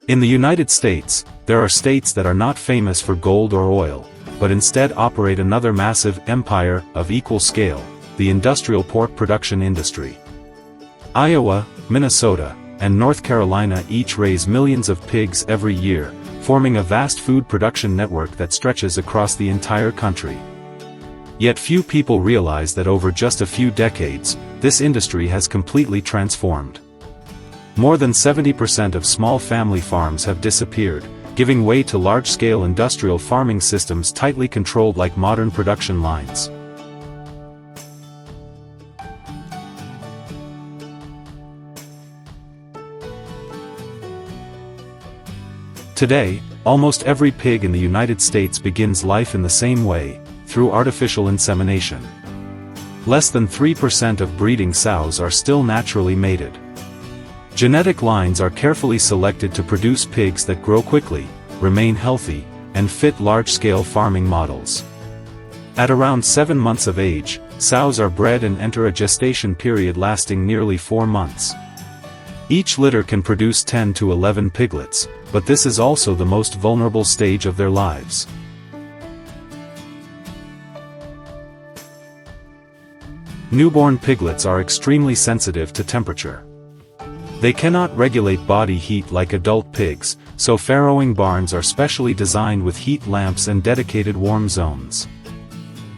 In the United States, there are states that are not famous for gold or oil, but instead operate another massive empire of equal scale, the industrial pork production industry. Iowa, Minnesota, and North Carolina each raise millions of pigs every year, forming a vast food production network that stretches across the entire country. Yet few people realize that over just a few decades, this industry has completely transformed. More than 70% of small family farms have disappeared, giving way to large-scale industrial farming systems tightly controlled like modern production lines. Today, almost every pig in the United States begins life in the same way, through artificial insemination. Less than 3% of breeding sows are still naturally mated. Genetic lines are carefully selected to produce pigs that grow quickly, remain healthy, and fit large-scale farming models. At around 7 months of age, sows are bred and enter a gestation period lasting nearly 4 months. Each litter can produce 10 to 11 piglets, but this is also the most vulnerable stage of their lives. Newborn piglets are extremely sensitive to temperature. They cannot regulate body heat like adult pigs, so farrowing barns are specially designed with heat lamps and dedicated warm zones.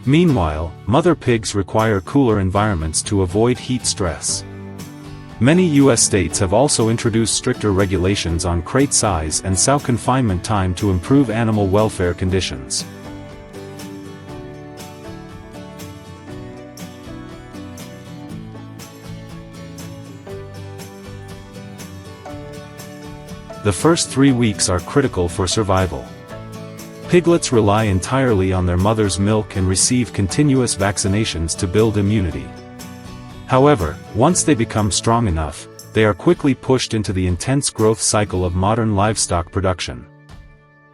Meanwhile, mother pigs require cooler environments to avoid heat stress. Many U.S. states have also introduced stricter regulations on crate size and sow confinement time to improve animal welfare conditions. The first 3 weeks are critical for survival. Piglets rely entirely on their mother's milk and receive continuous vaccinations to build immunity. However, once they become strong enough, they are quickly pushed into the intense growth cycle of modern livestock production.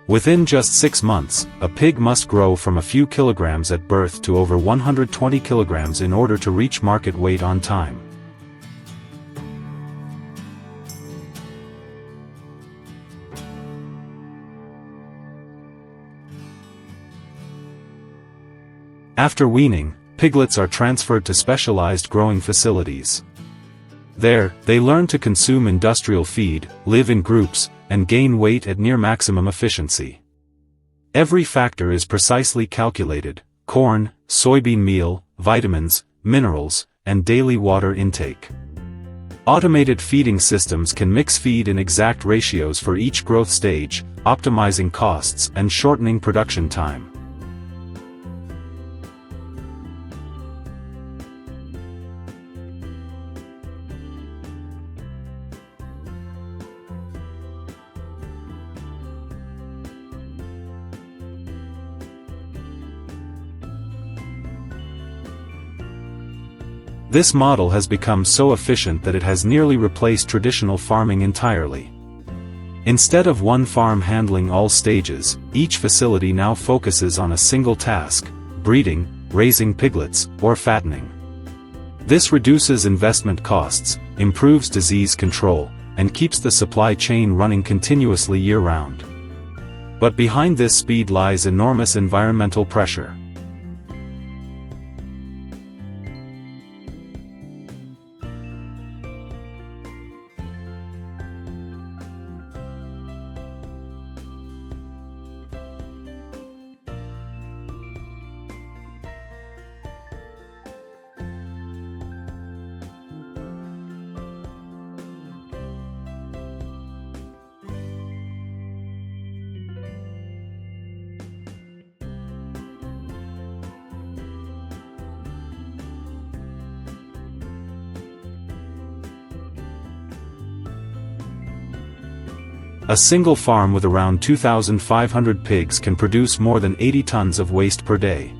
Within just 6 months, a pig must grow from a few kilograms at birth to over 120 kilograms in order to reach market weight on time. After weaning, piglets are transferred to specialized growing facilities. There, they learn to consume industrial feed, live in groups, and gain weight at near maximum efficiency. Every factor is precisely calculated: corn, soybean meal, vitamins, minerals, and daily water intake. Automated feeding systems can mix feed in exact ratios for each growth stage, optimizing costs and shortening production time. This model has become so efficient that it has nearly replaced traditional farming entirely. Instead of one farm handling all stages, each facility now focuses on a single task: breeding, raising piglets, or fattening. This reduces investment costs, improves disease control, and keeps the supply chain running continuously year-round. But behind this speed lies enormous environmental pressure. A single farm with around 2,500 pigs can produce more than 80 tons of waste per day.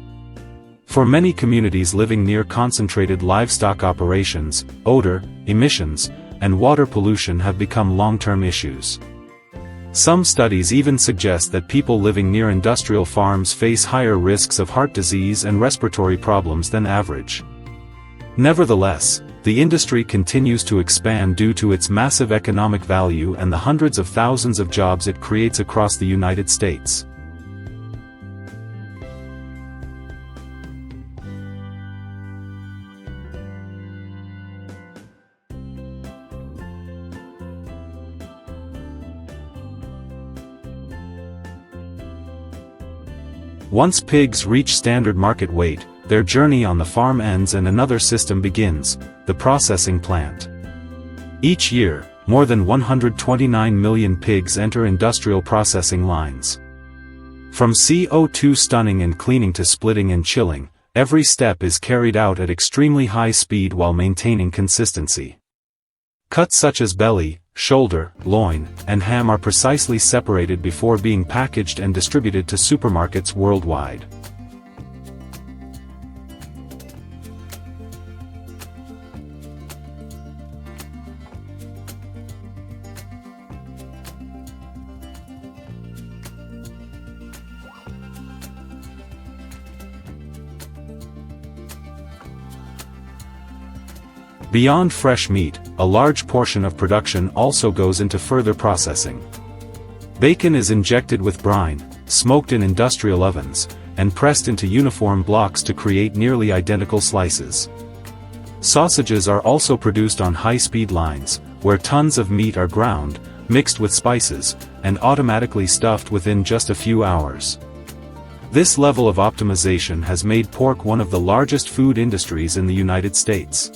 For many communities living near concentrated livestock operations, odor, emissions, and water pollution have become long-term issues. Some studies even suggest that people living near industrial farms face higher risks of heart disease and respiratory problems than average. Nevertheless, The industry continues to expand due to its massive economic value and the hundreds of thousands of jobs it creates across the United States. Once pigs reach standard market weight, their journey on the farm ends and another system begins, the processing plant. Each year, more than 129 million pigs enter industrial processing lines. From CO2 stunning and cleaning to splitting and chilling, every step is carried out at extremely high speed while maintaining consistency. Cuts such as belly, shoulder, loin, and ham are precisely separated before being packaged and distributed to supermarkets worldwide. Beyond fresh meat, a large portion of production also goes into further processing. Bacon is injected with brine, smoked in industrial ovens, and pressed into uniform blocks to create nearly identical slices. Sausages are also produced on high-speed lines, where tons of meat are ground, mixed with spices, and automatically stuffed within just a few hours. This level of optimization has made pork one of the largest food industries in the United States.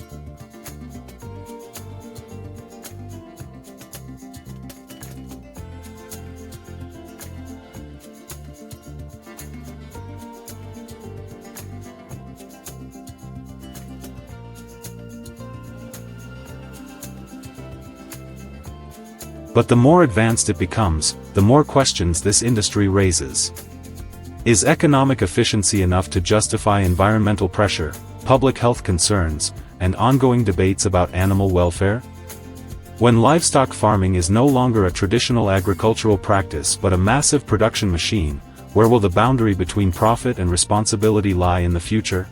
But the more advanced it becomes, the more questions this industry raises. Is economic efficiency enough to justify environmental pressure, public health concerns, and ongoing debates about animal welfare? When livestock farming is no longer a traditional agricultural practice but a massive production machine, where will the boundary between profit and responsibility lie in the future?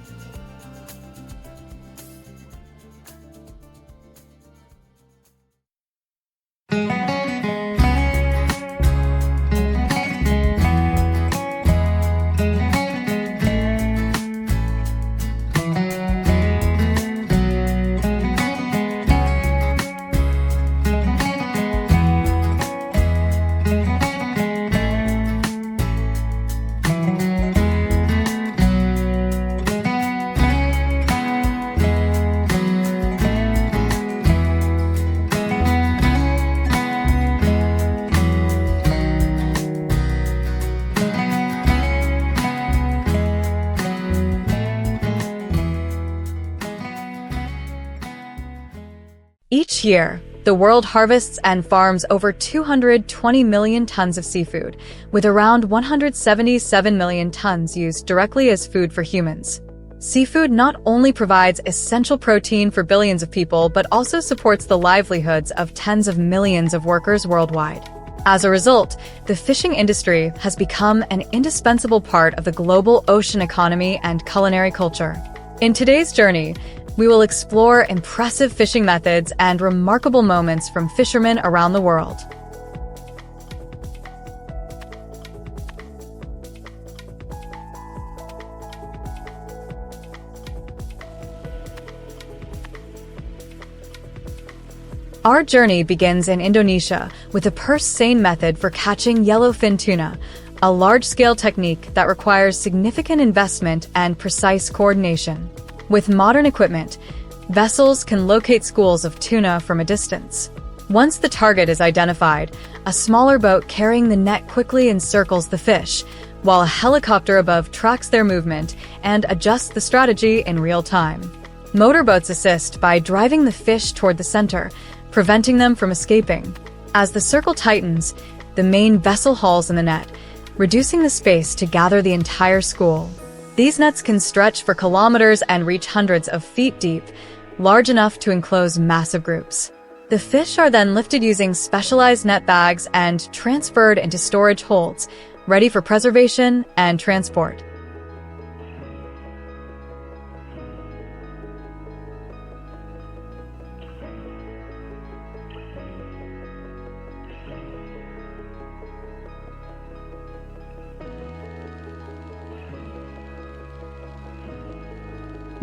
Each year, the world harvests and farms over 220 million tons of seafood, with around 177 million tons used directly as food for humans. Seafood not only provides essential protein for billions of people, but also supports the livelihoods of tens of millions of workers worldwide. As a result, the fishing industry has become an indispensable part of the global ocean economy and culinary culture. In today's journey, we will explore impressive fishing methods and remarkable moments from fishermen around the world. Our journey begins in Indonesia with a purse seine method for catching yellowfin tuna, a large-scale technique that requires significant investment and precise coordination. With modern equipment, vessels can locate schools of tuna from a distance. Once the target is identified, a smaller boat carrying the net quickly encircles the fish, while a helicopter above tracks their movement and adjusts the strategy in real time. Motorboats assist by driving the fish toward the center, preventing them from escaping. As the circle tightens, the main vessel hauls in the net, reducing the space to gather the entire school. These nets can stretch for kilometers and reach hundreds of feet deep, large enough to enclose massive groups. The fish are then lifted using specialized net bags and transferred into storage holds, ready for preservation and transport.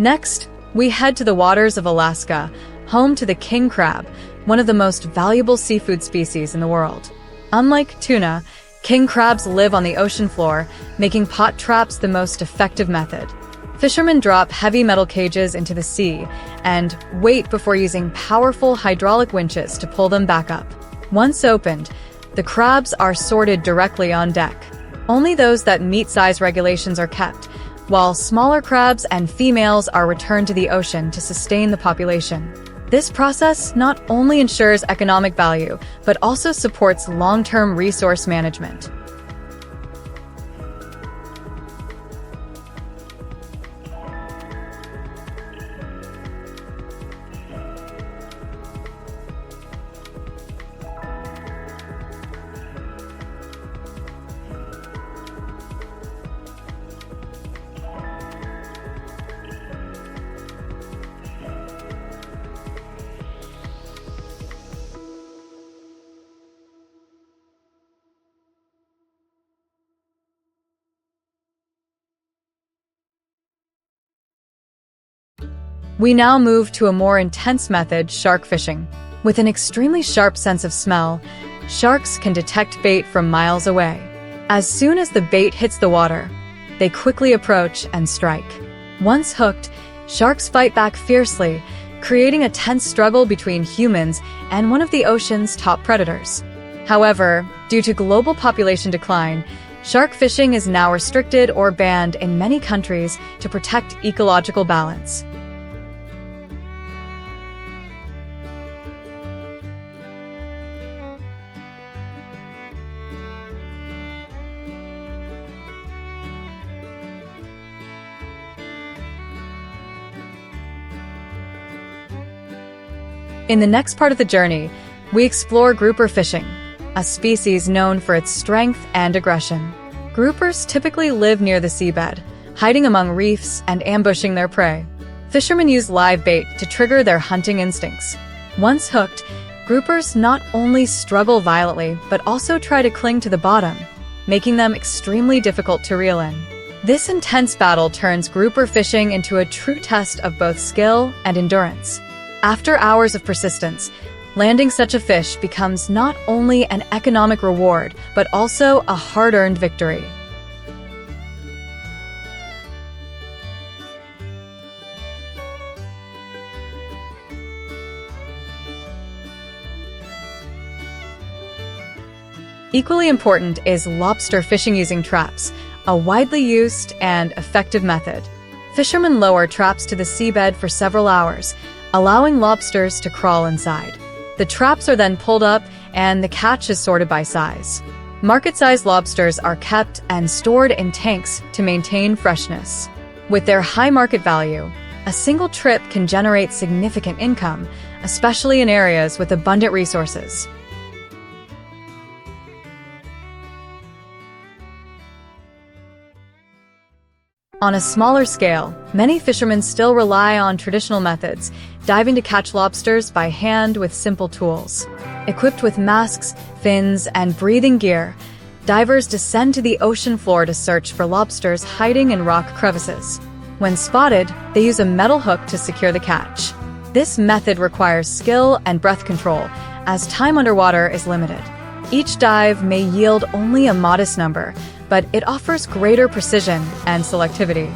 Next, we head to the waters of Alaska, home to the king crab, one of the most valuable seafood species in the world. Unlike tuna, king crabs live on the ocean floor, making pot traps the most effective method. Fishermen drop heavy metal cages into the sea and wait before using powerful hydraulic winches to pull them back up. Once opened, the crabs are sorted directly on deck. Only those that meet size regulations are kept, while smaller crabs and females are returned to the ocean to sustain the population. This process not only ensures economic value, but also supports long-term resource management. We now move to a more intense method, shark fishing. With an extremely sharp sense of smell, sharks can detect bait from miles away. As soon as the bait hits the water, they quickly approach and strike. Once hooked, sharks fight back fiercely, creating a tense struggle between humans and one of the ocean's top predators. However, due to global population decline, shark fishing is now restricted or banned in many countries to protect ecological balance. In the next part of the journey, we explore grouper fishing, a species known for its strength and aggression. Groupers typically live near the seabed, hiding among reefs and ambushing their prey. Fishermen use live bait to trigger their hunting instincts. Once hooked, groupers not only struggle violently, but also try to cling to the bottom, making them extremely difficult to reel in. This intense battle turns grouper fishing into a true test of both skill and endurance. After hours of persistence, landing such a fish becomes not only an economic reward, but also a hard-earned victory. Equally important is lobster fishing using traps, a widely used and effective method. Fishermen lower traps to the seabed for several hours, allowing lobsters to crawl inside. The traps are then pulled up and the catch is sorted by size. Market-sized lobsters are kept and stored in tanks to maintain freshness. With their high market value, a single trip can generate significant income, especially in areas with abundant resources. On a smaller scale, many fishermen still rely on traditional methods, diving to catch lobsters by hand with simple tools. Equipped with masks, fins, and breathing gear, divers descend to the ocean floor to search for lobsters hiding in rock crevices. When spotted, they use a metal hook to secure the catch. This method requires skill and breath control, as time underwater is limited. Each dive may yield only a modest number, but it offers greater precision and selectivity.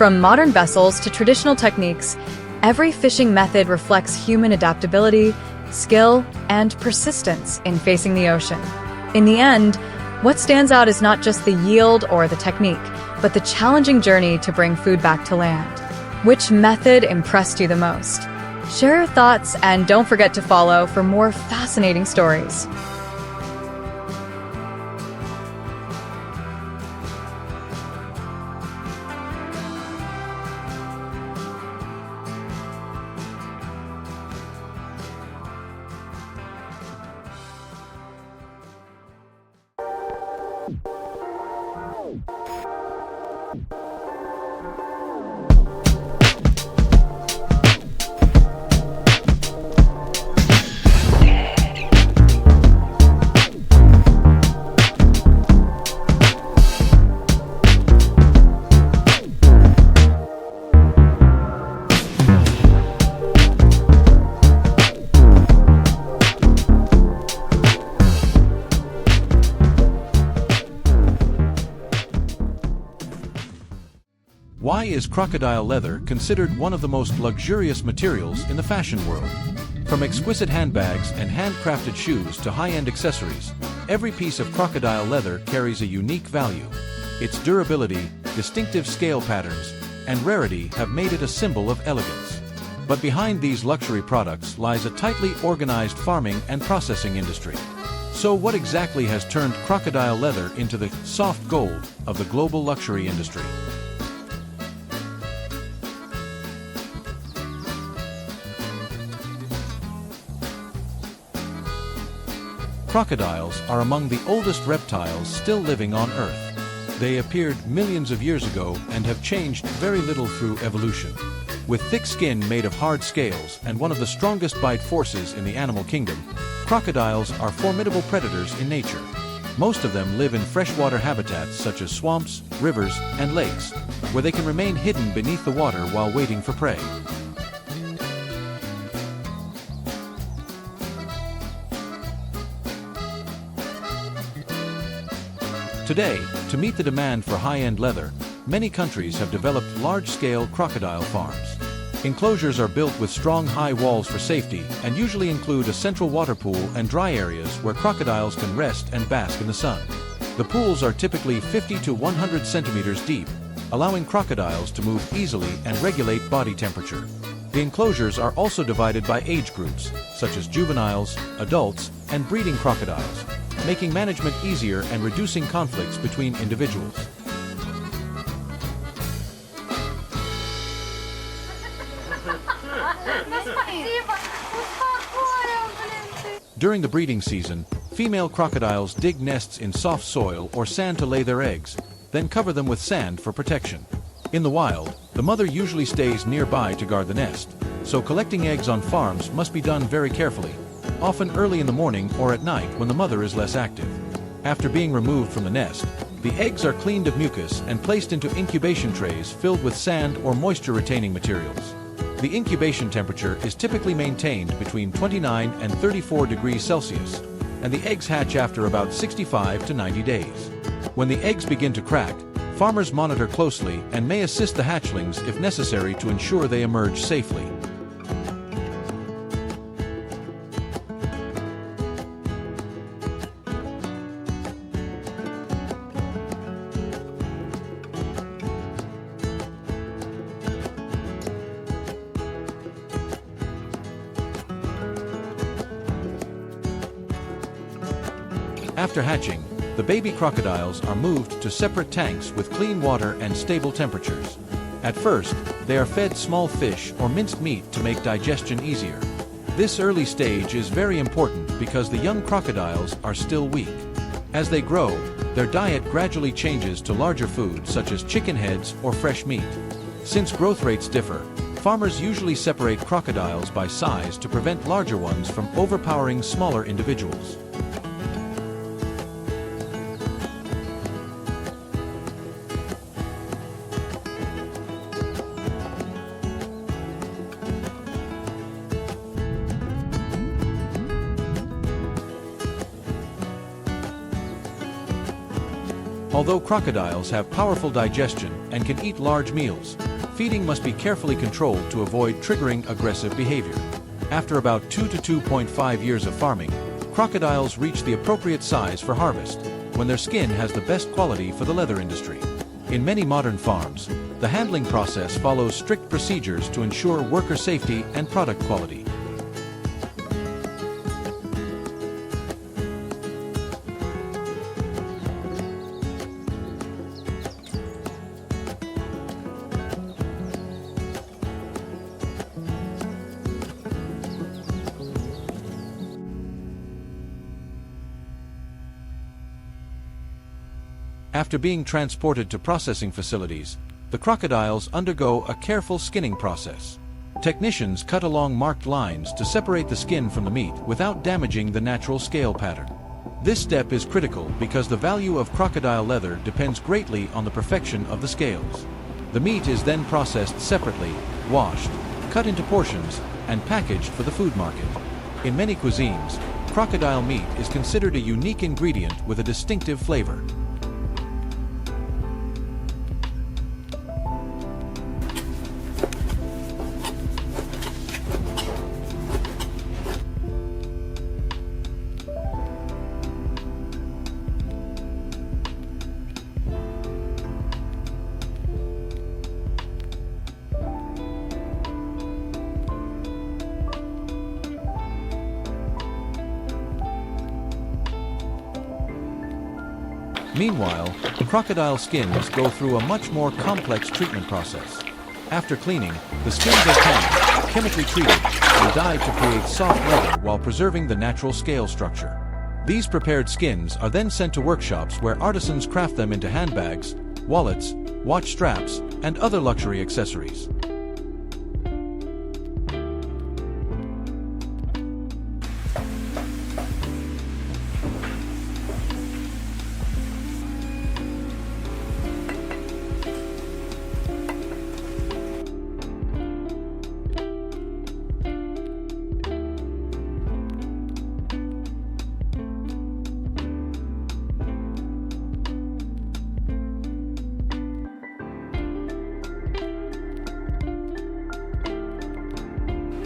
From modern vessels to traditional techniques, every fishing method reflects human adaptability, skill, and persistence in facing the ocean. In the end, what stands out is not just the yield or the technique, but the challenging journey to bring food back to land. Which method impressed you the most? Share your thoughts and don't forget to follow for more fascinating stories. Why is crocodile leather considered one of the most luxurious materials in the fashion world? From exquisite handbags and handcrafted shoes to high-end accessories, every piece of crocodile leather carries a unique value. Its durability, distinctive scale patterns, and rarity have made it a symbol of elegance. But behind these luxury products lies a tightly organized farming and processing industry. So what exactly has turned crocodile leather into the soft gold of the global luxury industry? Crocodiles are among the oldest reptiles still living on Earth. They appeared millions of years ago and have changed very little through evolution. With thick skin made of hard scales and one of the strongest bite forces in the animal kingdom, crocodiles are formidable predators in nature. Most of them live in freshwater habitats such as swamps, rivers, and lakes, where they can remain hidden beneath the water while waiting for prey. Today, to meet the demand for high-end leather, many countries have developed large-scale crocodile farms. Enclosures are built with strong high walls for safety and usually include a central water pool and dry areas where crocodiles can rest and bask in the sun. The pools are typically 50 to 100 centimeters deep, allowing crocodiles to move easily and regulate body temperature. The enclosures are also divided by age groups, such as juveniles, adults, and breeding crocodiles, making management easier and reducing conflicts between individuals. During the breeding season, female crocodiles dig nests in soft soil or sand to lay their eggs, then cover them with sand for protection. In the wild, the mother usually stays nearby to guard the nest, so collecting eggs on farms must be done very carefully, often early in the morning or at night when the mother is less active. After being removed from the nest, the eggs are cleaned of mucus and placed into incubation trays filled with sand or moisture-retaining materials. The incubation temperature is typically maintained between 29 and 34 degrees Celsius, and the eggs hatch after about 65 to 90 days. When the eggs begin to crack, farmers monitor closely and may assist the hatchlings if necessary to ensure they emerge safely. After hatching, the baby crocodiles are moved to separate tanks with clean water and stable temperatures. At first, they are fed small fish or minced meat to make digestion easier. This early stage is very important because the young crocodiles are still weak. As they grow, their diet gradually changes to larger foods such as chicken heads or fresh meat. Since growth rates differ, farmers usually separate crocodiles by size to prevent larger ones from overpowering smaller individuals. Although crocodiles have powerful digestion and can eat large meals, Feeding must be carefully controlled to avoid triggering aggressive behavior. After about 2 to 2.5 years of farming, crocodiles reach the appropriate size for harvest, when their skin has the best quality for the leather industry. In many modern farms, the handling process follows strict procedures to ensure worker safety and product quality. After being transported to processing facilities, the crocodiles undergo a careful skinning process. Technicians cut along marked lines to separate the skin from the meat without damaging the natural scale pattern. This step is critical because the value of crocodile leather depends greatly on the perfection of the scales. The meat is then processed separately, washed, cut into portions, and packaged for the food market. In many cuisines, crocodile meat is considered a unique ingredient with a distinctive flavor. Meanwhile, crocodile skins go through a much more complex treatment process. After cleaning, the skins are tanned, chemically treated, and dyed to create soft leather while preserving the natural scale structure. These prepared skins are then sent to workshops where artisans craft them into handbags, wallets, watch straps, and other luxury accessories.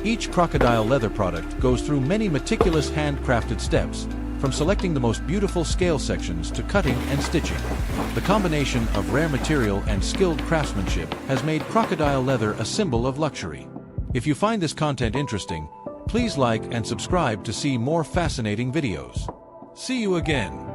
Each crocodile leather product goes through many meticulous handcrafted steps, from selecting the most beautiful scale sections to cutting and stitching. The combination of rare material and skilled craftsmanship has made crocodile leather a symbol of luxury. If you find this content interesting, please like and subscribe to see more fascinating videos. See you again.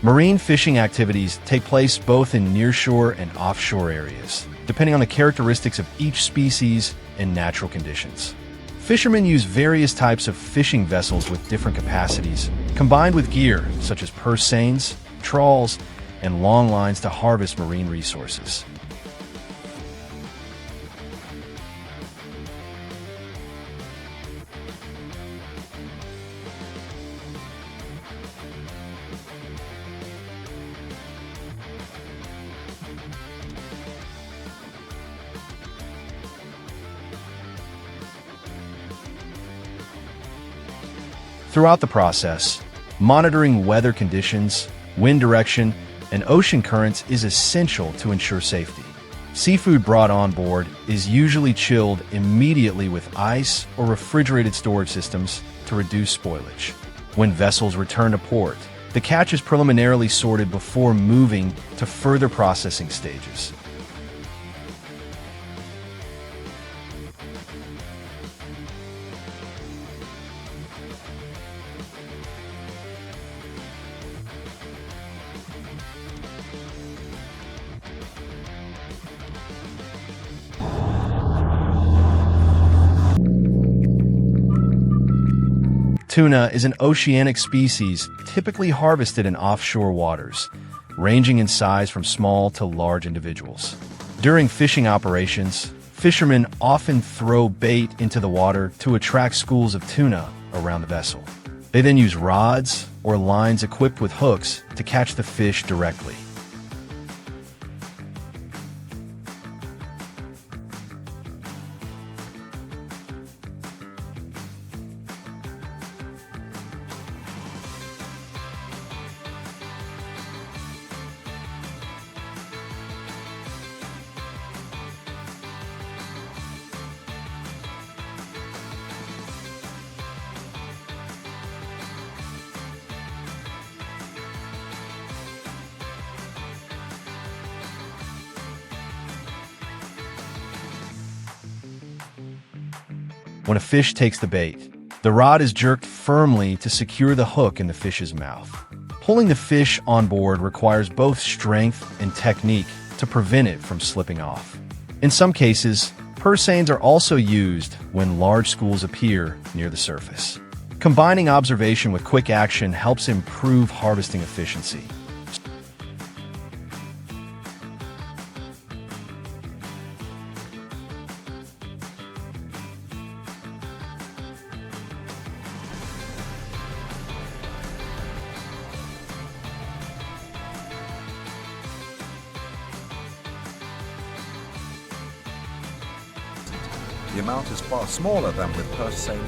Marine fishing activities take place both in nearshore and offshore areas, depending on the characteristics of each species and natural conditions. Fishermen use various types of fishing vessels with different capacities, combined with gear such as purse seines, trawls, and long lines to harvest marine resources. Throughout the process, monitoring weather conditions, wind direction, and ocean currents is essential to ensure safety. Seafood brought on board is usually chilled immediately with ice or refrigerated storage systems to reduce spoilage. When vessels return to port, the catch is preliminarily sorted before moving to further processing stages. Tuna is an oceanic species typically harvested in offshore waters, ranging in size from small to large individuals. During fishing operations, fishermen often throw bait into the water to attract schools of tuna around the vessel. They then use rods or lines equipped with hooks to catch the fish directly. When a fish takes the bait, the rod is jerked firmly to secure the hook in the fish's mouth. Pulling the fish on board requires both strength and technique to prevent it from slipping off. In some cases, purse seines are also used when large schools appear near the surface. Combining observation with quick action helps improve harvesting efficiency. The amount is far smaller than with purse seine.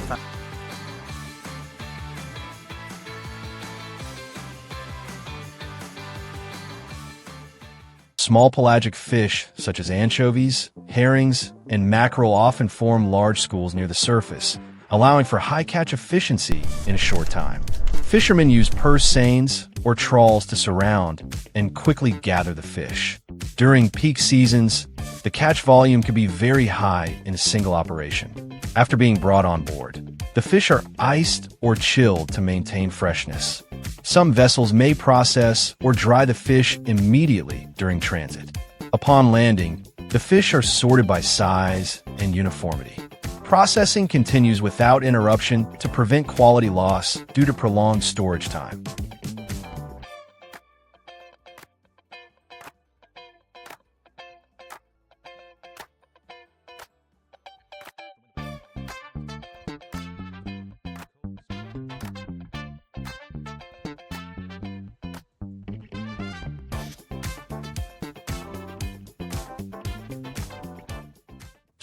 Small pelagic fish, such as anchovies, herrings, and mackerel often form large schools near the surface, allowing for high catch efficiency in a short time. Fishermen use purse seines or trawls to surround and quickly gather the fish. During peak seasons, the catch volume can be very high in a single operation. After being brought on board, the fish are iced or chilled to maintain freshness. Some vessels may process or dry the fish immediately during transit. Upon landing, the fish are sorted by size and uniformity. Processing continues without interruption to prevent quality loss due to prolonged storage time.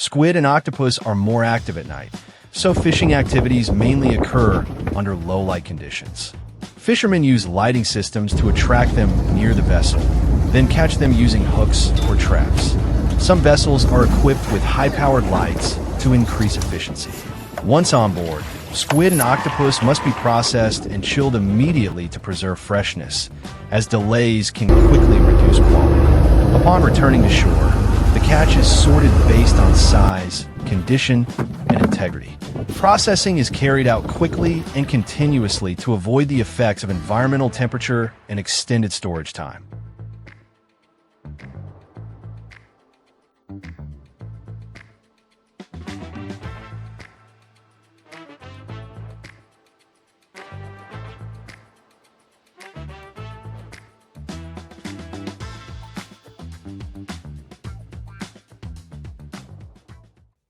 Squid and octopus are more active at night, so fishing activities mainly occur under low light conditions. Fishermen use lighting systems to attract them near the vessel, then catch them using hooks or traps. Some vessels are equipped with high-powered lights to increase efficiency. Once on board, squid and octopus must be processed and chilled immediately to preserve freshness, as delays can quickly reduce quality. Upon returning to shore, the catch is sorted based on size, condition, and integrity. Processing is carried out quickly and continuously to avoid the effects of environmental temperature and extended storage time.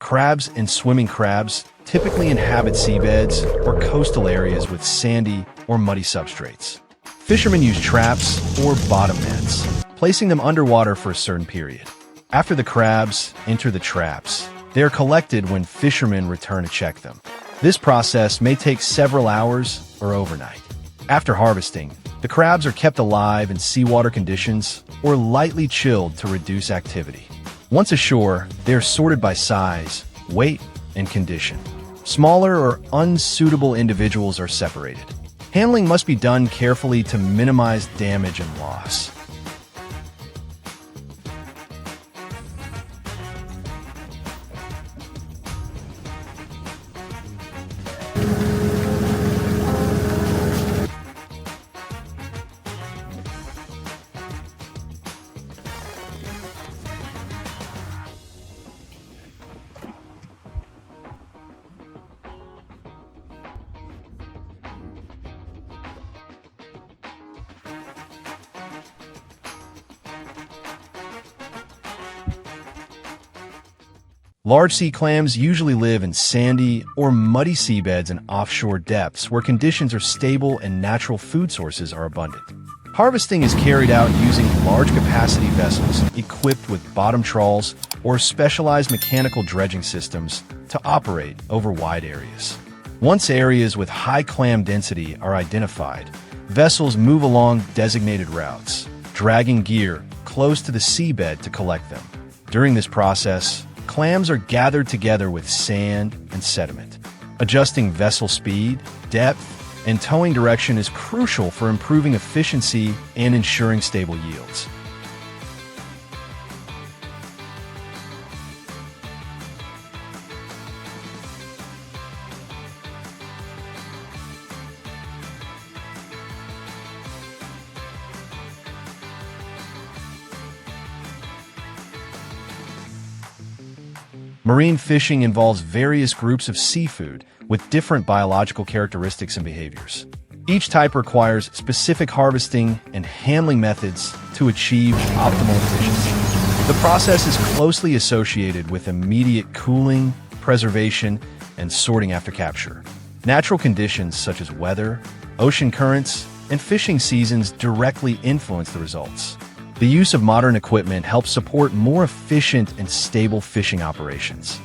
Crabs and swimming crabs typically inhabit seabeds or coastal areas with sandy or muddy substrates. Fishermen use traps or bottom nets, placing them underwater for a certain period. After the crabs enter the traps, they are collected when fishermen return to check them. This process may take several hours or overnight. After harvesting, the crabs are kept alive in seawater conditions or lightly chilled to reduce activity. Once ashore, they are sorted by size, weight, and condition. Smaller or unsuitable individuals are separated. Handling must be done carefully to minimize damage and loss. Large sea clams usually live in sandy or muddy seabeds and offshore depths where conditions are stable and natural food sources are abundant. Harvesting is carried out using large-capacity vessels equipped with bottom trawls or specialized mechanical dredging systems to operate over wide areas. Once areas with high clam density are identified, vessels move along designated routes, dragging gear close to the seabed to collect them. During this process, clams are gathered together with sand and sediment. Adjusting vessel speed, depth, and towing direction is crucial for improving efficiency and ensuring stable yields. Marine fishing involves various groups of seafood with different biological characteristics and behaviors. Each type requires specific harvesting and handling methods to achieve optimal efficiency. The process is closely associated with immediate cooling, preservation, and sorting after capture. Natural conditions such as weather, ocean currents, and fishing seasons directly influence the results. The use of modern equipment helps support more efficient and stable fishing operations.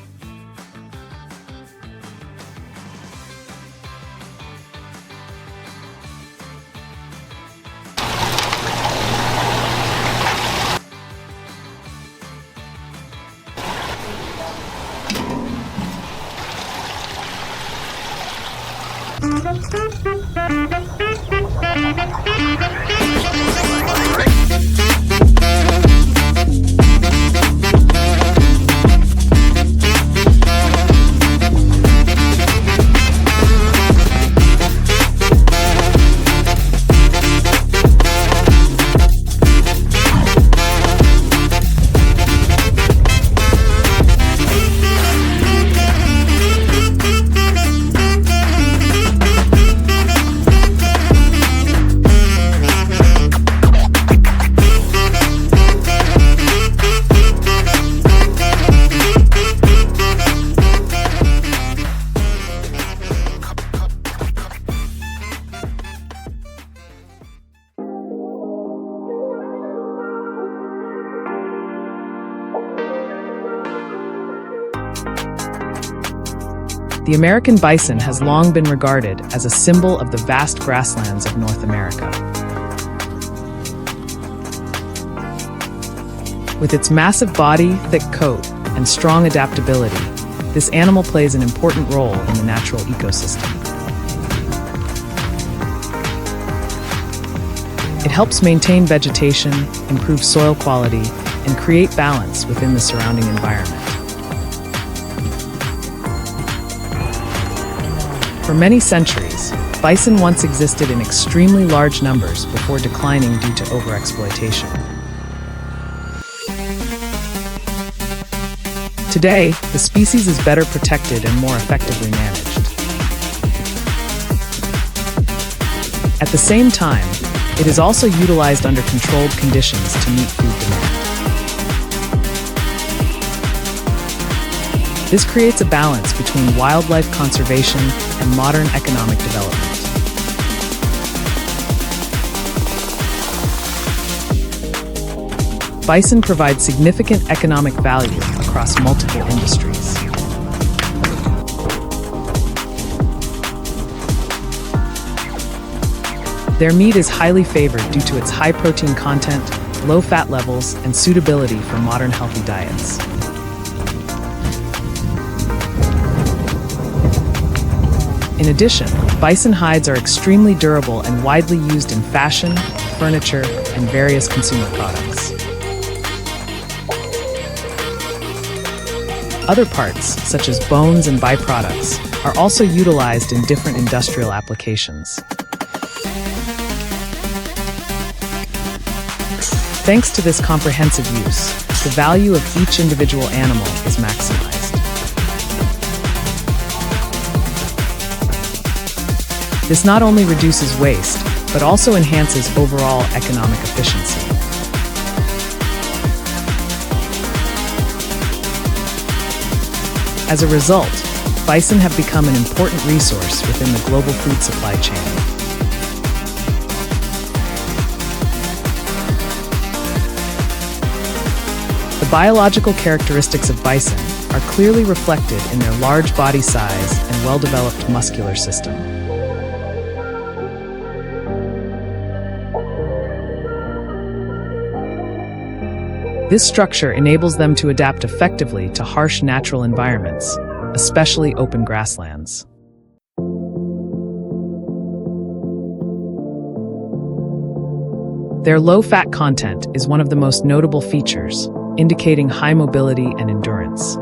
The American bison has long been regarded as a symbol of the vast grasslands of North America. With its massive body, thick coat, and strong adaptability, this animal plays an important role in the natural ecosystem. It helps maintain vegetation, improve soil quality, and create balance within the surrounding environment. For many centuries, bison once existed in extremely large numbers before declining due to overexploitation. Today, the species is better protected and more effectively managed. At the same time, it is also utilized under controlled conditions to meet food demand. This creates a balance between wildlife conservation and modern economic development. Bison provide significant economic value across multiple industries. Their meat is highly favored due to its high protein content, low fat levels, and suitability for modern healthy diets. In addition, bison hides are extremely durable and widely used in fashion, furniture, and various consumer products. Other parts, such as bones and byproducts, are also utilized in different industrial applications. Thanks to this comprehensive use, the value of each individual animal is maximized. This not only reduces waste, but also enhances overall economic efficiency. As a result, bison have become an important resource within the global food supply chain. The biological characteristics of bison are clearly reflected in their large body size and well-developed muscular system. This structure enables them to adapt effectively to harsh natural environments, especially open grasslands. Their low fat content is one of the most notable features, indicating high mobility and endurance.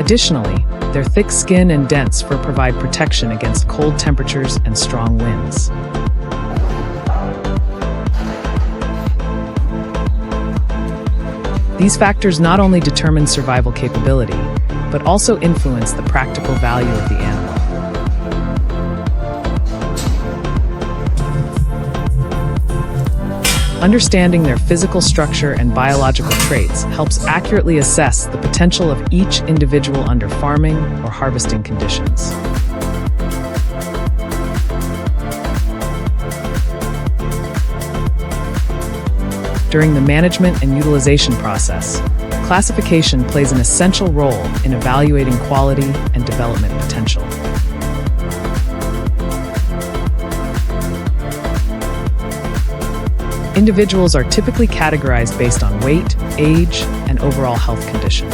Additionally, their thick skin and dense fur provide protection against cold temperatures and strong winds. These factors not only determine survival capability, but also influence the practical value of the animal. Understanding their physical structure and biological traits helps accurately assess the potential of each individual under farming or harvesting conditions. During the management and utilization process, classification plays an essential role in evaluating quality and development potential. Individuals are typically categorized based on weight, age, and overall health condition.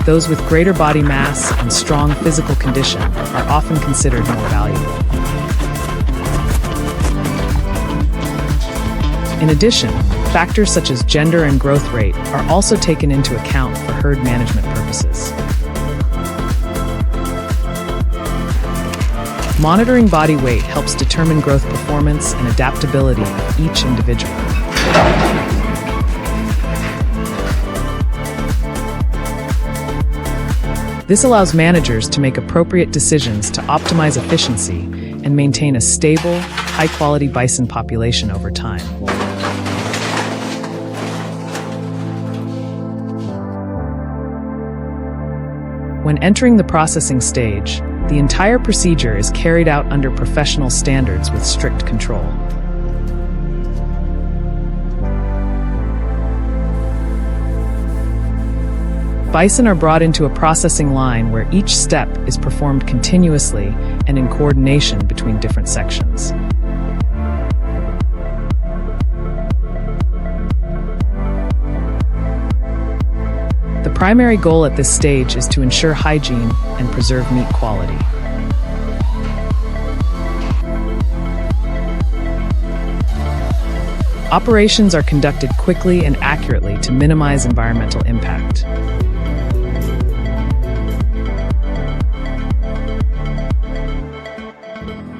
Those with greater body mass and strong physical condition are often considered more valuable. In addition, factors such as gender and growth rate are also taken into account for herd management purposes. Monitoring body weight helps determine growth performance and adaptability of each individual. This allows managers to make appropriate decisions to optimize efficiency and maintain a stable, high-quality bison population over time. When entering the processing stage, the entire procedure is carried out under professional standards with strict control. Bison are brought into a processing line where each step is performed continuously and in coordination between different sections. The primary goal at this stage is to ensure hygiene and preserve meat quality. Operations are conducted quickly and accurately to minimize environmental impact.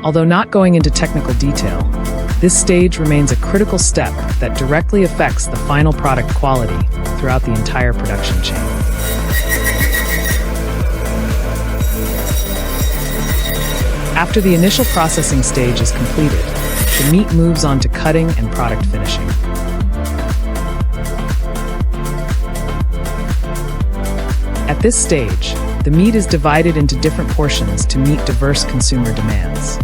Although not going into technical detail, this stage remains a critical step that directly affects the final product quality throughout the entire production chain. After the initial processing stage is completed, the meat moves on to cutting and product finishing. At this stage, the meat is divided into different portions to meet diverse consumer demands.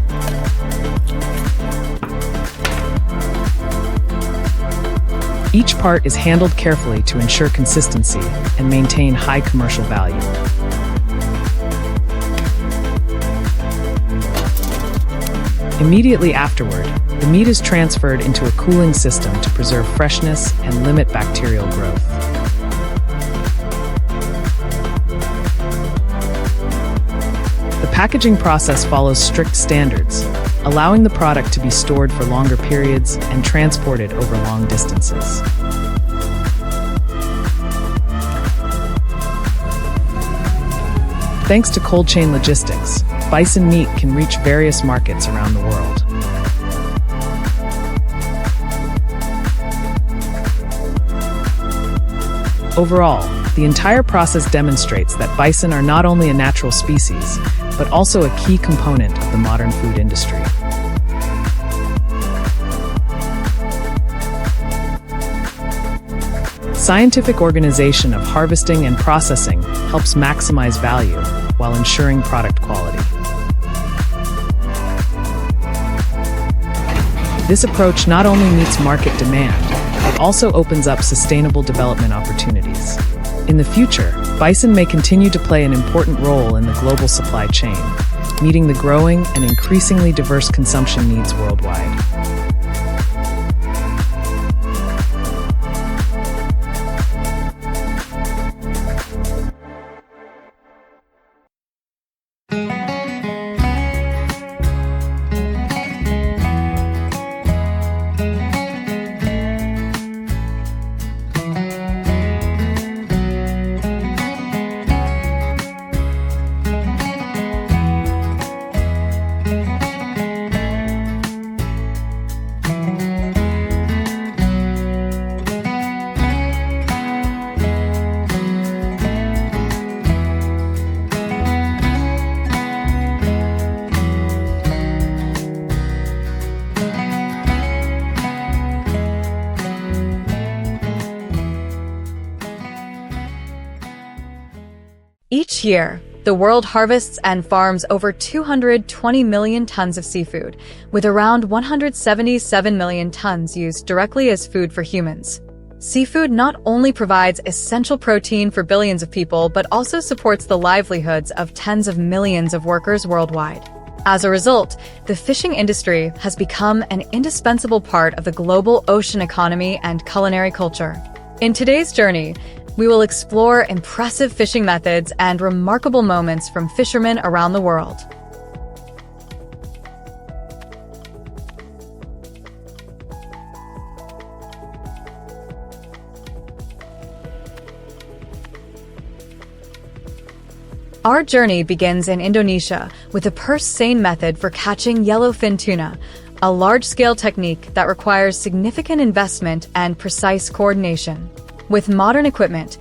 Each part is handled carefully to ensure consistency and maintain high commercial value. Immediately afterward, the meat is transferred into a cooling system to preserve freshness and limit bacterial growth. The packaging process follows strict standards, allowing the product to be stored for longer periods and transported over long distances. Thanks to cold chain logistics, bison meat can reach various markets around the world. Overall, the entire process demonstrates that bison are not only a natural species, but also a key component of the modern food industry. Scientific organization of harvesting and processing helps maximize value while ensuring product quality. This approach not only meets market demand, but also opens up sustainable development opportunities. In the future, bison may continue to play an important role in the global supply chain, meeting the growing and increasingly diverse consumption needs worldwide. Each year, the world harvests and farms over 220 million tons of seafood, with around 177 million tons used directly as food for humans. Seafood not only provides essential protein for billions of people, but also supports the livelihoods of tens of millions of workers worldwide. As a result, the fishing industry has become an indispensable part of the global ocean economy and culinary culture. In today's journey, we will explore impressive fishing methods and remarkable moments from fishermen around the world. Our journey begins in Indonesia with the purse seine method for catching yellowfin tuna, a large-scale technique that requires significant investment and precise coordination. With modern equipment,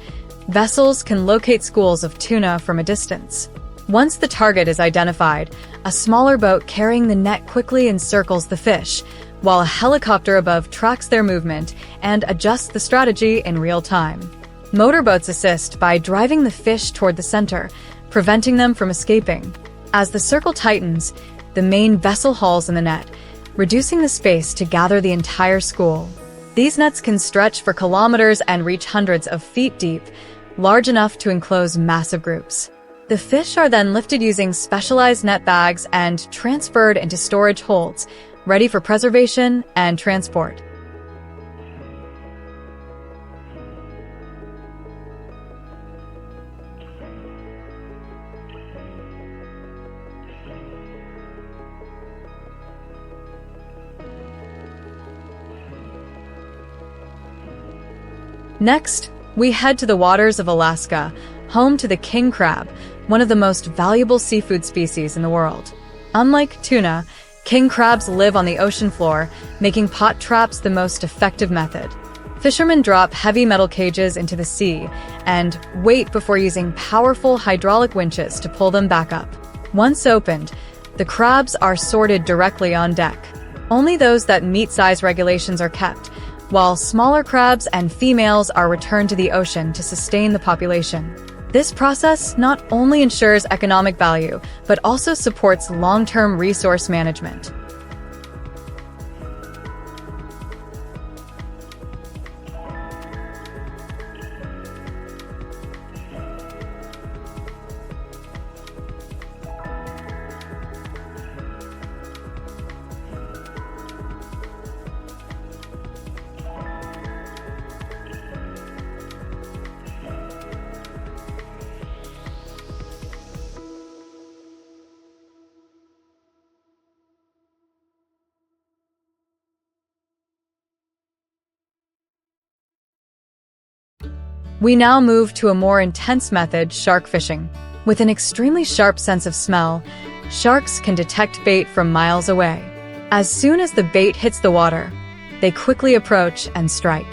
vessels can locate schools of tuna from a distance. Once the target is identified, a smaller boat carrying the net quickly encircles the fish, while a helicopter above tracks their movement and adjusts the strategy in real time. Motorboats assist by driving the fish toward the center, preventing them from escaping. As the circle tightens, the main vessel hauls in the net, reducing the space to gather the entire school. These nets can stretch for kilometers and reach hundreds of feet deep, large enough to enclose massive groups. The fish are then lifted using specialized net bags and transferred into storage holds, ready for preservation and transport. Next, we head to the waters of Alaska, home to the king crab, one of the most valuable seafood species in the world. Unlike tuna, king crabs live on the ocean floor, making pot traps the most effective method. Fishermen drop heavy metal cages into the sea and wait before using powerful hydraulic winches to pull them back up. Once opened, the crabs are sorted directly on deck. Only those that meet size regulations are kept, while smaller crabs and females are returned to the ocean to sustain the population. This process not only ensures economic value, but also supports long-term resource management. We now move to a more intense method, shark fishing. With an extremely sharp sense of smell, sharks can detect bait from miles away. As soon as the bait hits the water, they quickly approach and strike.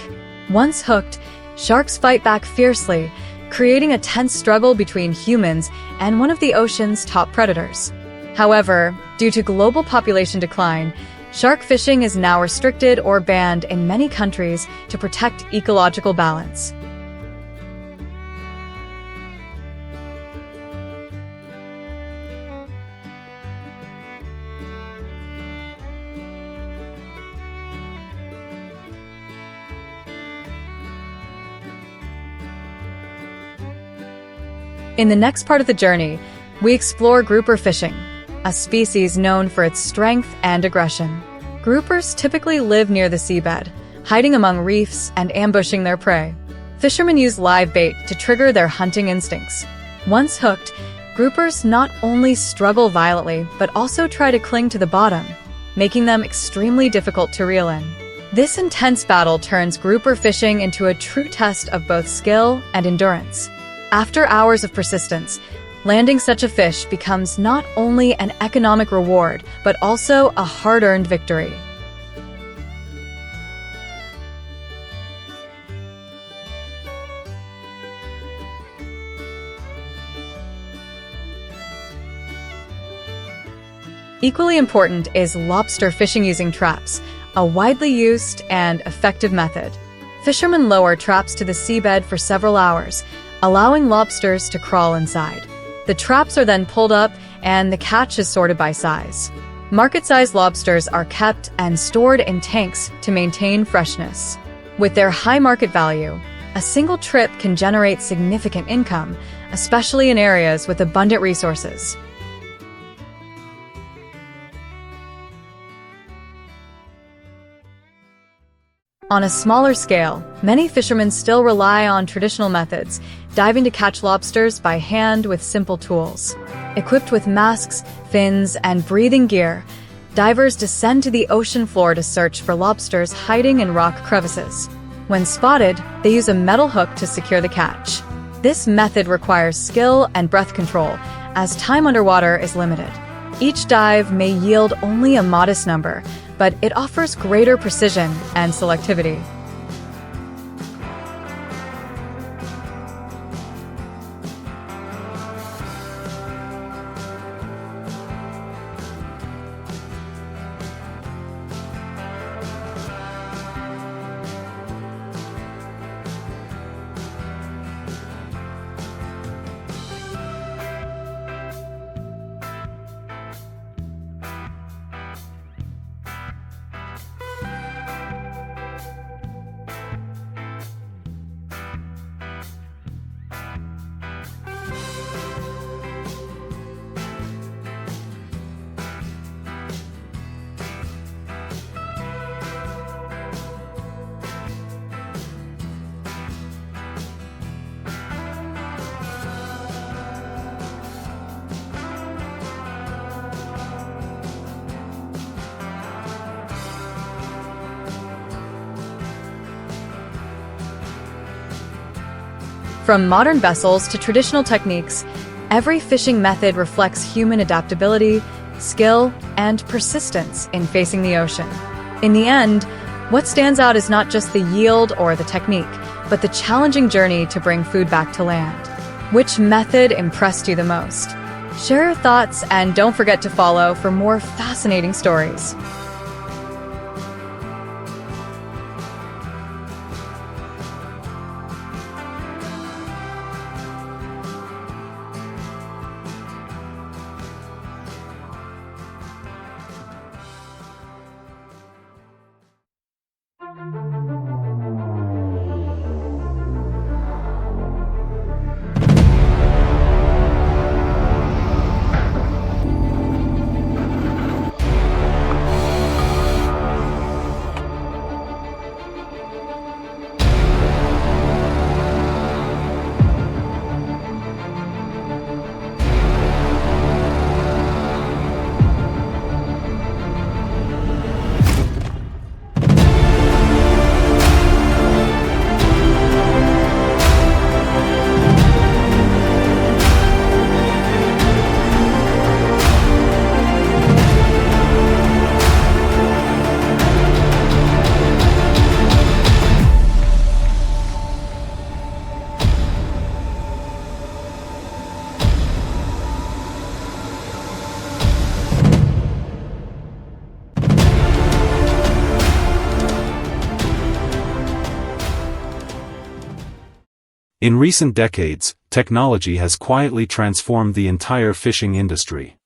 Once hooked, sharks fight back fiercely, creating a tense struggle between humans and one of the ocean's top predators. However, due to global population decline, shark fishing is now restricted or banned in many countries to protect ecological balance. In the next part of the journey, we explore grouper fishing, a species known for its strength and aggression. Groupers typically live near the seabed, hiding among reefs and ambushing their prey. Fishermen use live bait to trigger their hunting instincts. Once hooked, groupers not only struggle violently, but also try to cling to the bottom, making them extremely difficult to reel in. This intense battle turns grouper fishing into a true test of both skill and endurance. After hours of persistence, landing such a fish becomes not only an economic reward, but also a hard-earned victory. Equally important is lobster fishing using traps, a widely used and effective method. Fishermen lower traps to the seabed for several hours, allowing lobsters to crawl inside. The traps are then pulled up and the catch is sorted by size. Market-sized lobsters are kept and stored in tanks to maintain freshness. With their high market value, a single trip can generate significant income, especially in areas with abundant resources. On a smaller scale, many fishermen still rely on traditional methods, diving to catch lobsters by hand with simple tools. Equipped with masks, fins, and breathing gear, divers descend to the ocean floor to search for lobsters hiding in rock crevices. When spotted, they use a metal hook to secure the catch. This method requires skill and breath control, as time underwater is limited. Each dive may yield only a modest number, but it offers greater precision and selectivity. From modern vessels to traditional techniques, every fishing method reflects human adaptability, skill, and persistence in facing the ocean. In the end, what stands out is not just the yield or the technique, but the challenging journey to bring food back to land. Which method impressed you the most? Share your thoughts and don't forget to follow for more fascinating stories. In recent decades, technology has quietly transformed the entire fishing industry.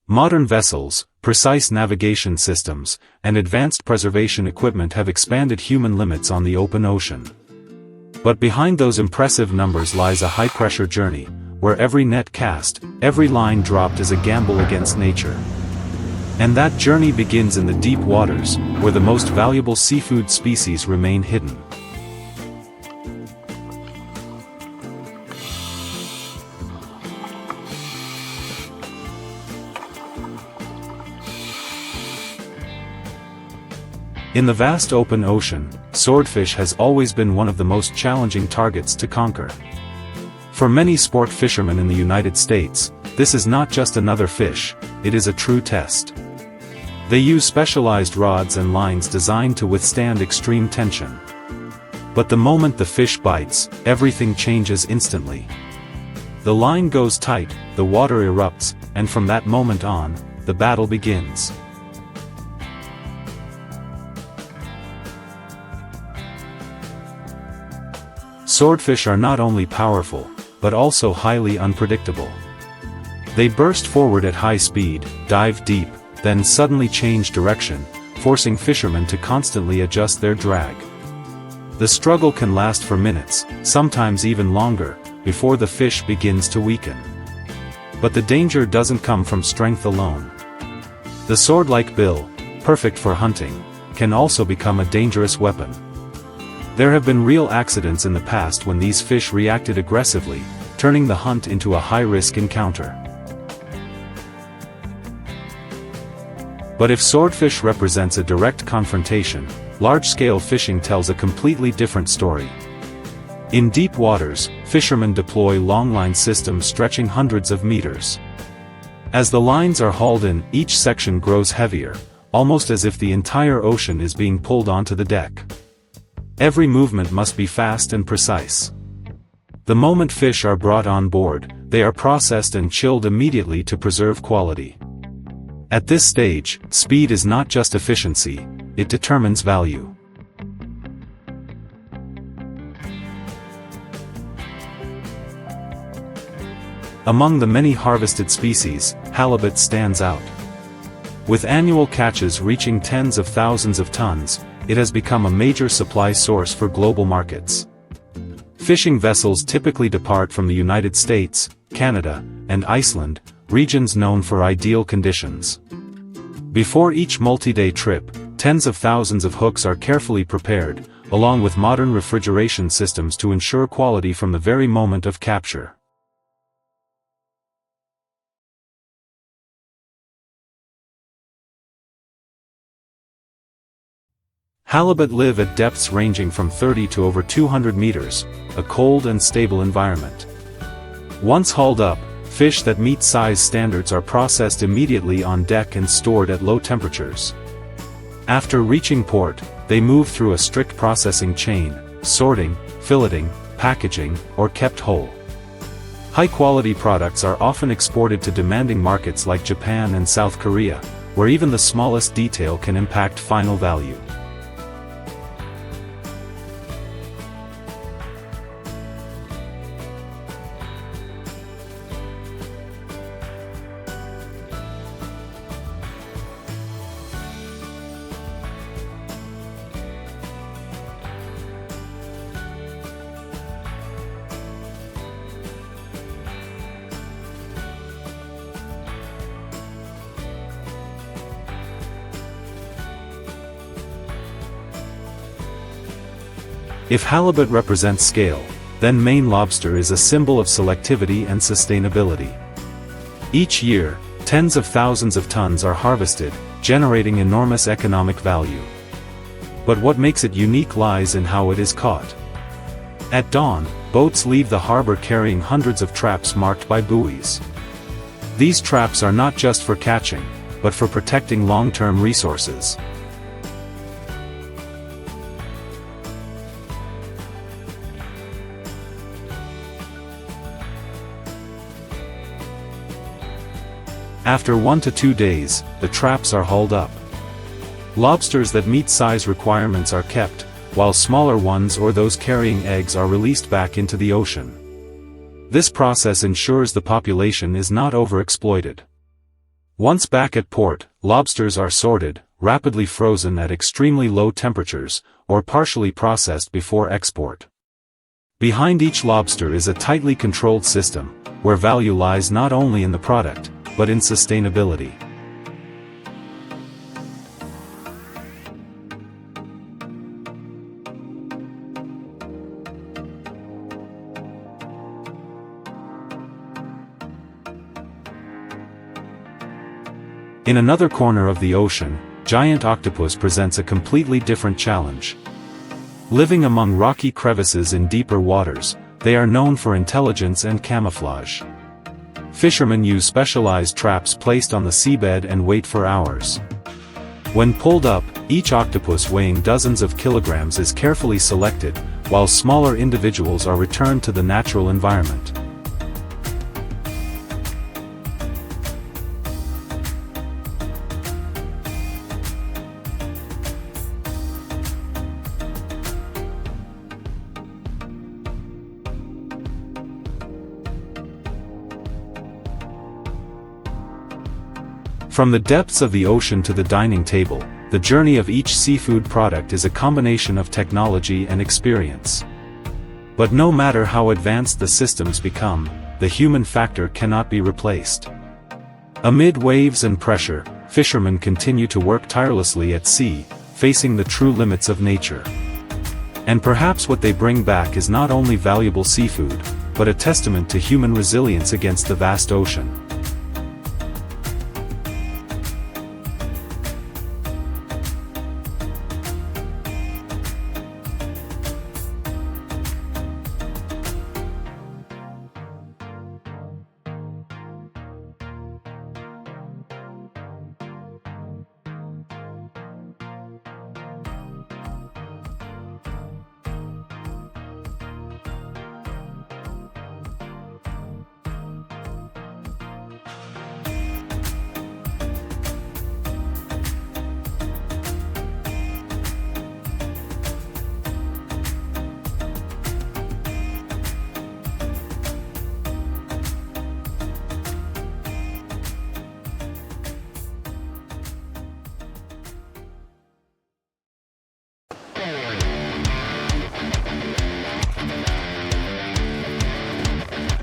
Modern vessels, precise navigation systems, and advanced preservation equipment have expanded human limits on the open ocean. But behind those impressive numbers lies a high-pressure journey, where every net cast, every line dropped is a gamble against nature. And that journey begins in the deep waters, where the most valuable seafood species remain hidden. In the vast open ocean, swordfish has always been one of the most challenging targets to conquer. For many sport fishermen in the United States, this is not just another fish, it is a true test. They use specialized rods and lines designed to withstand extreme tension. But the moment the fish bites, everything changes instantly. The line goes tight, the water erupts, and from that moment on, the battle begins. Swordfish are not only powerful, but also highly unpredictable. They burst forward at high speed, dive deep, then suddenly change direction, forcing fishermen to constantly adjust their drag. The struggle can last for minutes, sometimes even longer, before the fish begins to weaken. But the danger doesn't come from strength alone. The sword-like bill, perfect for hunting, can also become a dangerous weapon. There have been real accidents in the past when these fish reacted aggressively, turning the hunt into a high-risk encounter. But if swordfish represents a direct confrontation, large-scale fishing tells a completely different story. In deep waters, fishermen deploy longline systems stretching hundreds of meters. As the lines are hauled in, each section grows heavier, almost as if the entire ocean is being pulled onto the deck. Every movement must be fast and precise. The moment fish are brought on board, they are processed and chilled immediately to preserve quality. At this stage, speed is not just efficiency, it determines value. Among the many harvested species, halibut stands out. With annual catches reaching tens of thousands of tons, it has become a major supply source for global markets. Fishing vessels typically depart from the United States, Canada, and Iceland, regions known for ideal conditions. Before each multi-day trip, tens of thousands of hooks are carefully prepared, along with modern refrigeration systems to ensure quality from the very moment of capture. Halibut live at depths ranging from 30 to over 200 meters, a cold and stable environment. Once hauled up, fish that meet size standards are processed immediately on deck and stored at low temperatures. After reaching port, they move through a strict processing chain, sorting, filleting, packaging, or kept whole. High-quality products are often exported to demanding markets like Japan and South Korea, where even the smallest detail can impact final value. If halibut represents scale, then Maine lobster is a symbol of selectivity and sustainability. Each year, tens of thousands of tons are harvested, generating enormous economic value. But what makes it unique lies in how it is caught. At dawn, boats leave the harbor carrying hundreds of traps marked by buoys. These traps are not just for catching, but for protecting long-term resources. After 1 to 2 days, the traps are hauled up. Lobsters that meet size requirements are kept, while smaller ones or those carrying eggs are released back into the ocean. This process ensures the population is not overexploited. Once back at port, lobsters are sorted, rapidly frozen at extremely low temperatures, or partially processed before export. Behind each lobster is a tightly controlled system, where value lies not only in the product, but in sustainability. In another corner of the ocean, giant octopus presents a completely different challenge. Living among rocky crevices in deeper waters, they are known for intelligence and camouflage. Fishermen use specialized traps placed on the seabed and wait for hours. When pulled up, each octopus weighing dozens of kilograms is carefully selected, while smaller individuals are returned to the natural environment. From the depths of the ocean to the dining table, the journey of each seafood product is a combination of technology and experience. But no matter how advanced the systems become, the human factor cannot be replaced. Amid waves and pressure, fishermen continue to work tirelessly at sea, facing the true limits of nature. And perhaps what they bring back is not only valuable seafood, but a testament to human resilience against the vast ocean.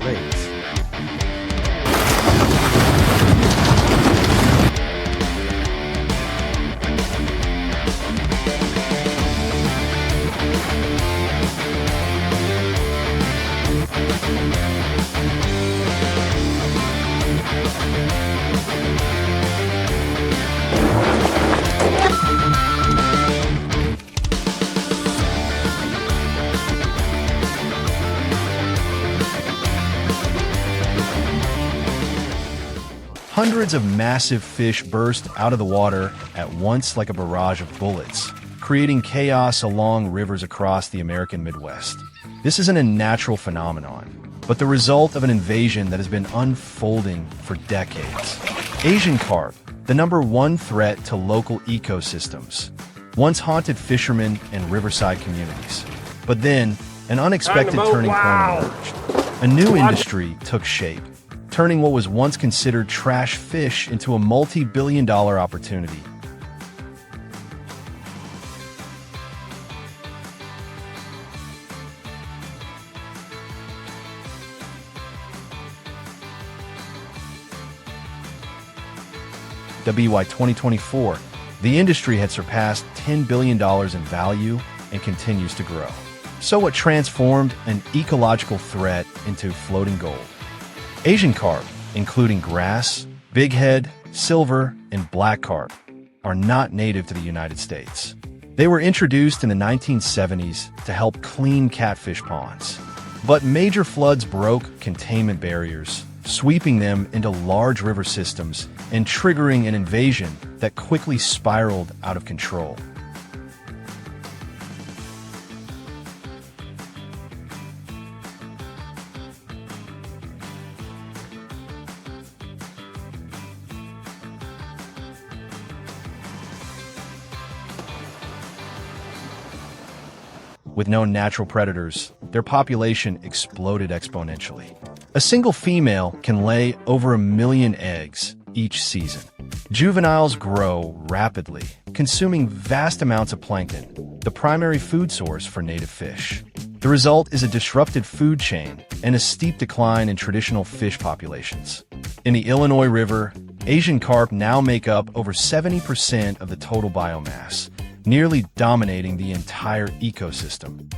Rates. Hundreds of massive fish burst out of the water at once like a barrage of bullets, creating chaos along rivers across the American Midwest. This isn't a natural phenomenon, but the result of an invasion that has been unfolding for decades. Asian carp, the #1 threat to local ecosystems, once haunted fishermen and riverside communities. But then, an unexpected turning point emerged. A new industry took shape, turning what was once considered trash fish into a multi-billion-dollar opportunity. WY 2024, the industry had surpassed $10 billion in value and continues to grow. So what transformed an ecological threat into floating gold? Asian carp, including grass, bighead, silver, and black carp, are not native to the United States. They were introduced in the 1970s to help clean catfish ponds. But major floods broke containment barriers, sweeping them into large river systems and triggering an invasion that quickly spiraled out of control. With no natural predators, their population exploded exponentially. A single female can lay over 1 million eggs each season. Juveniles grow rapidly, consuming vast amounts of plankton, the primary food source for native fish. The result is a disrupted food chain and a steep decline in traditional fish populations. In the Illinois River, Asian carp now make up over 70% of the total biomass, nearly dominating the entire ecosystem.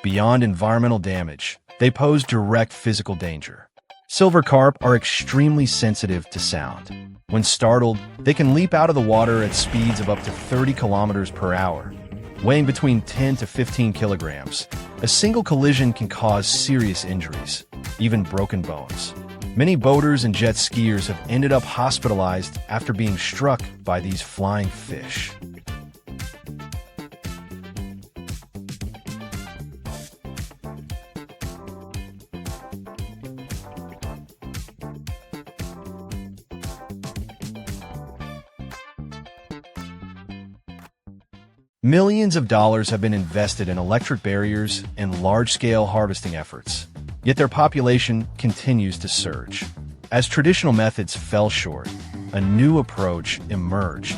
Beyond environmental damage, they pose direct physical danger. Silver carp are extremely sensitive to sound. When startled, they can leap out of the water at speeds of up to 30 kilometers per hour, weighing between 10 to 15 kilograms. A single collision can cause serious injuries, even broken bones. Many boaters and jet skiers have ended up hospitalized after being struck by these flying fish. Millions of dollars have been invested in electric barriers and large-scale harvesting efforts, yet their population continues to surge. As traditional methods fell short, a new approach emerged.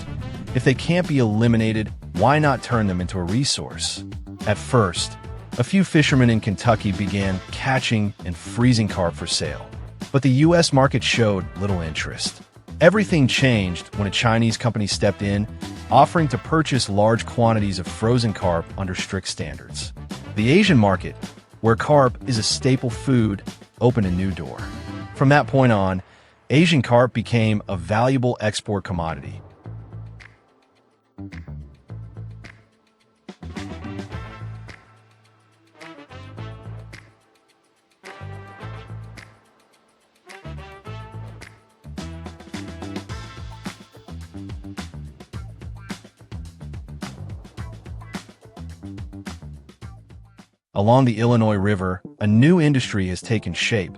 If they can't be eliminated, why not turn them into a resource? At first, a few fishermen in Kentucky began catching and freezing carp for sale, but the U.S. market showed little interest. Everything changed when a Chinese company stepped in, offering to purchase large quantities of frozen carp under strict standards. The Asian market, where carp is a staple food, opened a new door. From that point on, Asian carp became a valuable export commodity. Along the Illinois River, a new industry has taken shape,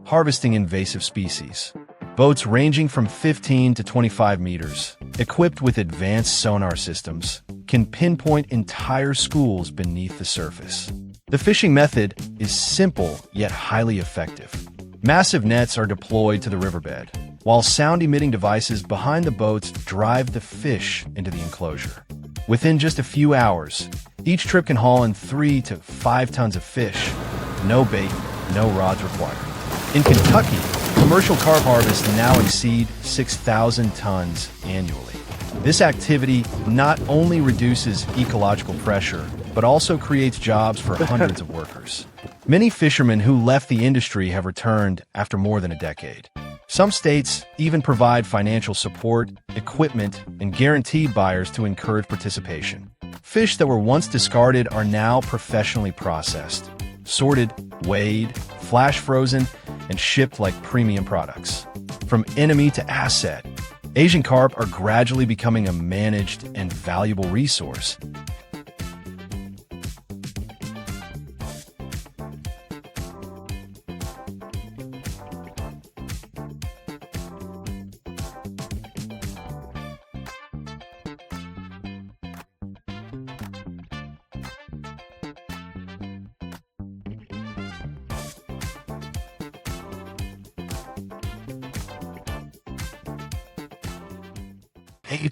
harvesting invasive species. Boats ranging from 15 to 25 meters, equipped with advanced sonar systems, can pinpoint entire schools beneath the surface. The fishing method is simple yet highly effective. Massive nets are deployed to the riverbed, while sound-emitting devices behind the boats drive the fish into the enclosure. Within just a few hours, each trip can haul in 3 to 5 tons of fish. No bait, no rods required. In Kentucky, commercial carp harvests now exceed 6,000 tons annually. This activity not only reduces ecological pressure, but also creates jobs for hundreds of workers. Many fishermen who left the industry have returned after more than a decade. Some states even provide financial support, equipment, and guaranteed buyers to encourage participation. Fish that were once discarded are now professionally processed, sorted, weighed, flash frozen, and shipped like premium products. From enemy to asset, Asian carp are gradually becoming a managed and valuable resource.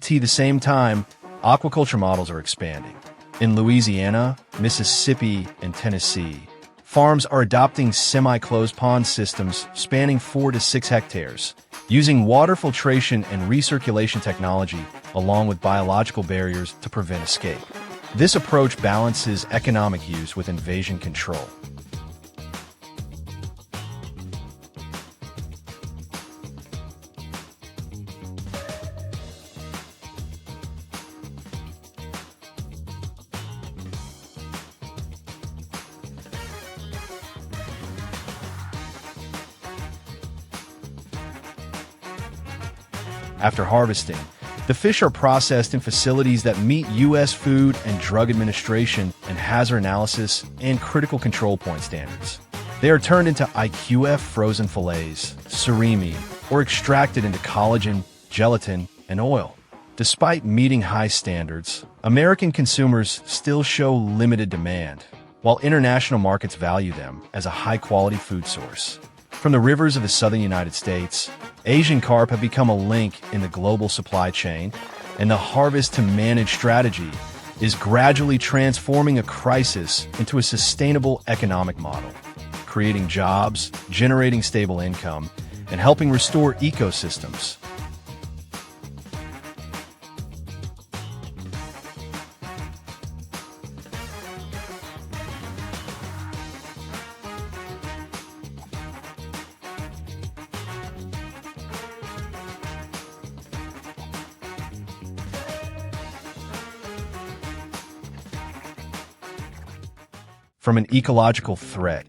At the same time, aquaculture models are expanding. In Louisiana, Mississippi, and Tennessee, farms are adopting semi-closed pond systems spanning 4 to 6 hectares, using water filtration and recirculation technology along with biological barriers to prevent escape. This approach balances economic use with invasion control. After harvesting, The fish are processed in facilities that meet U.S. Food and Drug Administration and hazard analysis and critical control point standards. They are turned into IQF frozen fillets, surimi, or extracted into collagen, gelatin, and oil. Despite meeting high standards, American consumers still show limited demand, while international markets value them as a high-quality food source. From the rivers of the southern United States, Asian carp have become a link in the global supply chain, and the harvest-to-manage strategy is gradually transforming a crisis into a sustainable economic model, creating jobs, generating stable income, and helping restore ecosystems. From an ecological threat,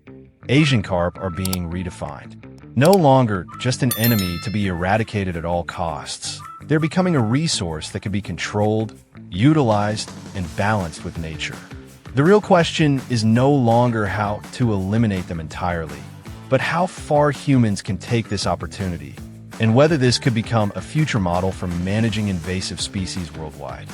Asian carp are being redefined. No longer just an enemy to be eradicated at all costs, they're becoming a resource that can be controlled, utilized, and balanced with nature. The real question is no longer how to eliminate them entirely, but how far humans can take this opportunity, and whether this could become a future model for managing invasive species worldwide.